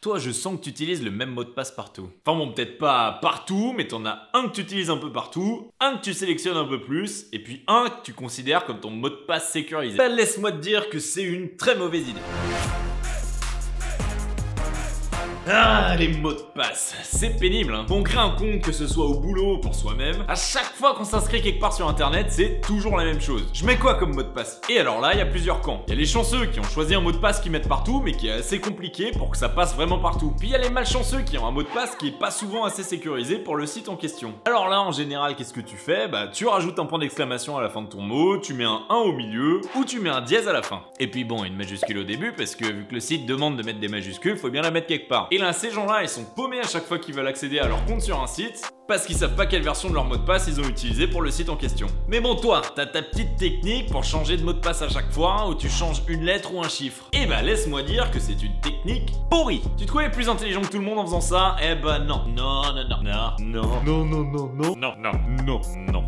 Toi, je sens que tu utilises le même mot de passe partout. Enfin bon, peut-être pas partout, mais t'en as un que tu utilises un peu partout, un que tu sélectionnes un peu plus, et puis un que tu considères comme ton mot de passe sécurisé. Ben, laisse-moi te dire que c'est une très mauvaise idée. Ah, les mots de passe, c'est pénible hein. On crée un compte, que ce soit au boulot ou pour soi-même, à chaque fois qu'on s'inscrit quelque part sur internet, c'est toujours la même chose. Je mets quoi comme mot de passe? Et alors là, il y a plusieurs camps. Il y a les chanceux qui ont choisi un mot de passe qu'ils mettent partout, mais qui est assez compliqué pour que ça passe vraiment partout. Puis il y a les malchanceux qui ont un mot de passe qui est pas souvent assez sécurisé pour le site en question. Alors là, en général, qu'est-ce que tu fais? Bah, tu rajoutes un point d'exclamation à la fin de ton mot, tu mets un 1 au milieu, ou tu mets un dièse à la fin. Et puis bon, une majuscule au début, parce que vu que le site demande de mettre des majuscules, faut bien la mettre quelque part. Et là, ces gens-là, ils sont paumés à chaque fois qu'ils veulent accéder à leur compte sur un site, parce qu'ils savent pas quelle version de leur mot de passe ils ont utilisé pour le site en question. Mais bon, toi, t'as ta petite technique pour changer de mot de passe à chaque fois, où tu changes une lettre ou un chiffre. Et bah laisse-moi dire que c'est une technique pourrie. Tu te croyais plus intelligent que tout le monde en faisant ça? Eh bah non. Non.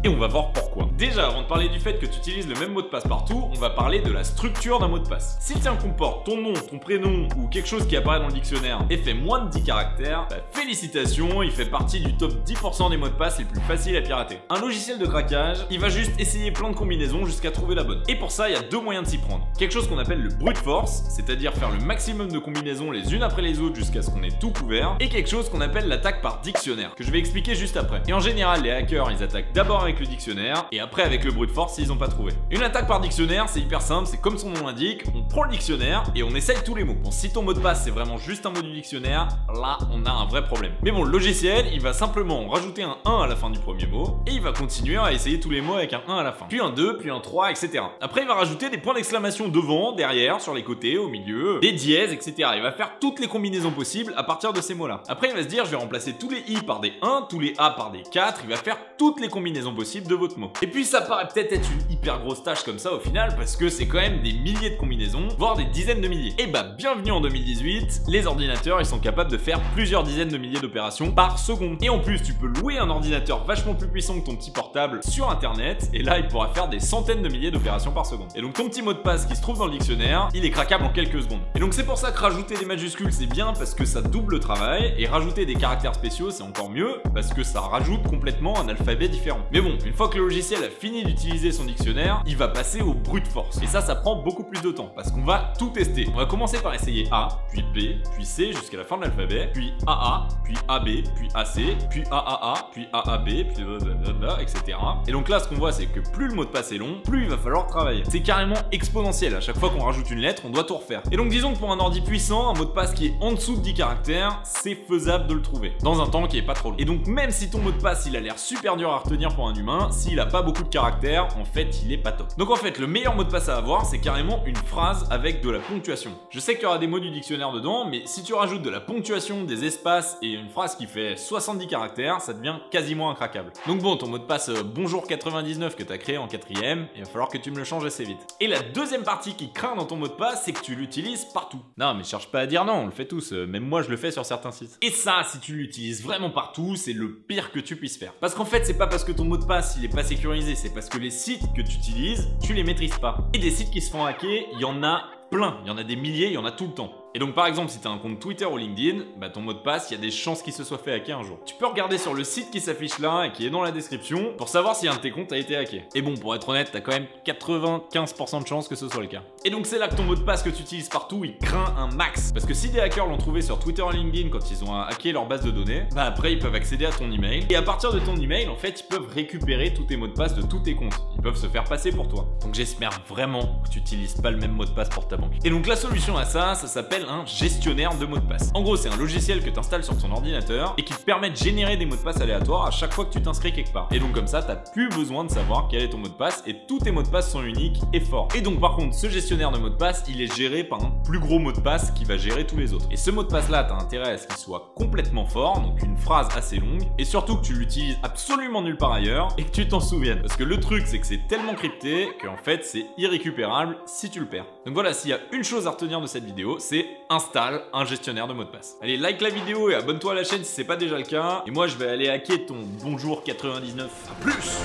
Et on va voir pourquoi. Déjà, avant de parler du fait que tu utilises le même mot de passe partout, on va parler de la structure d'un mot de passe. S'il comporte ton nom, ton prénom ou quelque chose qui apparaît dans le dictionnaire et fait moins de 10 caractères, bah félicitations, il fait partie du top 10% des mots de passe les plus faciles à pirater. Un logiciel de craquage, il va juste essayer plein de combinaisons jusqu'à trouver la bonne. Et pour ça, il y a deux moyens de s'y prendre. Quelque chose qu'on appelle le brute force, c'est-à-dire faire le maximum de combinaisons les unes après les autres jusqu'à ce qu'on ait tout couvert, et quelque chose qu'on appelle l'attaque par dictionnaire, que je vais expliquer juste après. Et en général, les hackers, ils attaquent d'abord avec le dictionnaire, et après avec le brute force s'ils ont pas trouvé. Une attaque par dictionnaire, c'est hyper simple, c'est comme son nom l'indique, on prend le dictionnaire et on essaye tous les mots. Bon, si ton mot de passe c'est vraiment juste un mot du dictionnaire, là on a un vrai problème. Mais bon, le logiciel, il va simplement rajouter un 1 à la fin du premier mot, et il va continuer à essayer tous les mots avec un 1 à la fin. Puis un 2, puis un 3, etc. Après, il va rajouter des points d'exclamation devant, derrière, sur les côtés, au milieu, des dièses, etc. Il va faire toutes les combinaisons possibles à partir de ces mots-là. Après, il va se dire, je vais remplacer tous les i par des 1, tous les a par des 4, il va faire toutes les combinaisons possibles de votre mot. Et puis, ça paraît peut-être être une hyper grosse tâche comme ça au final, parce que c'est quand même des milliers de combinaisons, voire des dizaines de milliers. Et bah, bienvenue en 2018, les ordinateurs, ils sont capables de faire plusieurs dizaines de milliers d'opérations par seconde. Et en plus, tu peux louer un ordinateur vachement plus puissant que ton petit portable sur internet, et là il pourra faire des centaines de milliers d'opérations par seconde. Et donc ton petit mot de passe qui se trouve dans le dictionnaire, il est craquable en quelques secondes. Et donc c'est pour ça que rajouter des majuscules c'est bien, parce que ça double le travail, et rajouter des caractères spéciaux c'est encore mieux, parce que ça rajoute complètement un alphabet différent. Mais bon, une fois que le logiciel a fini d'utiliser son dictionnaire, il va passer au brute force. Et ça prend beaucoup plus de temps, parce qu'on va tout tester. On va commencer par essayer A, puis B, puis C jusqu'à la fin de l'alphabet, puis AA, puis AB, puis AC, puis AAA, puis AAB, puis blablabla, etc. Et donc là, ce qu'on voit, c'est que plus le mot de passe est long, plus il va falloir travailler. C'est carrément exponentiel. À chaque fois qu'on rajoute une lettre, on doit tout refaire. Et donc, disons que pour un ordi puissant, un mot de passe qui est en dessous de 10 caractères, c'est faisable de le trouver. Dans un temps qui est pas trop long. Et donc, même si ton mot de passe, il a l'air super dur à retenir pour un humain, s'il a pas beaucoup de caractères, en fait, il est pas top. Donc en fait, le meilleur mot de passe à avoir, c'est carrément une phrase avec de la ponctuation. Je sais qu'il y aura des mots du dictionnaire dedans, mais si tu rajoutes de la ponctuation, des espaces et une phrase qui fait 70 caractères, ça devient quasiment incraquable. Donc bon, ton mot de passe bonjour 99 que t'as créé en 4ème, il va falloir que tu me le changes assez vite. Et la deuxième partie qui craint dans ton mot de passe, c'est que tu l'utilises partout. Non, mais cherche pas à dire non, on le fait tous, même moi je le fais sur certains sites. Et ça, si tu l'utilises vraiment partout, c'est le pire que tu puisses faire. Parce qu'en fait, c'est pas parce que ton mot de passe il est pas sécurisé, c'est parce que les sites que tu utilises, tu les maîtrises pas. Et des sites qui se font hacker, il y en a plein, il y en a des milliers, il y en a tout le temps. Et donc par exemple, si tu as un compte Twitter ou LinkedIn, bah ton mot de passe, il y a des chances qu'il se soit fait hacker un jour. Tu peux regarder sur le site qui s'affiche là et qui est dans la description pour savoir si un de tes comptes a été hacké. Et bon, pour être honnête, t'as quand même 95% de chances que ce soit le cas. Et donc c'est là que ton mot de passe que tu utilises partout, il craint un max. Parce que si des hackers l'ont trouvé sur Twitter et LinkedIn quand ils ont hacké leur base de données, bah après ils peuvent accéder à ton email. Et à partir de ton email, en fait, ils peuvent récupérer tous tes mots de passe de tous tes comptes. Ils peuvent se faire passer pour toi. Donc j'espère vraiment que tu utilises pas le même mot de passe pour ta banque. Et donc la solution à ça s'appelle un gestionnaire de mots de passe. En gros, c'est un logiciel que tu installes sur ton ordinateur et qui te permet de générer des mots de passe aléatoires à chaque fois que tu t'inscris quelque part. Et donc comme ça, t'as plus besoin de savoir quel est ton mot de passe et tous tes mots de passe sont uniques et forts. Et donc par contre, ce gestionnaire de mots de passe, il est géré par un plus gros mot de passe qui va gérer tous les autres. Et ce mot de passe là, t'as intérêt à ce qu'il soit complètement fort, donc une phrase assez longue, et surtout que tu l'utilises absolument nulle part ailleurs et que tu t'en souviennes. Parce que le truc, c'est que c'est tellement crypté qu'en fait, c'est irrécupérable si tu le perds. Donc voilà, s'il y a une chose à retenir de cette vidéo, c'est installe un gestionnaire de mots de passe. Allez, like la vidéo et abonne-toi à la chaîne si c'est pas déjà le cas. Et moi, je vais aller hacker ton bonjour 99. A plus!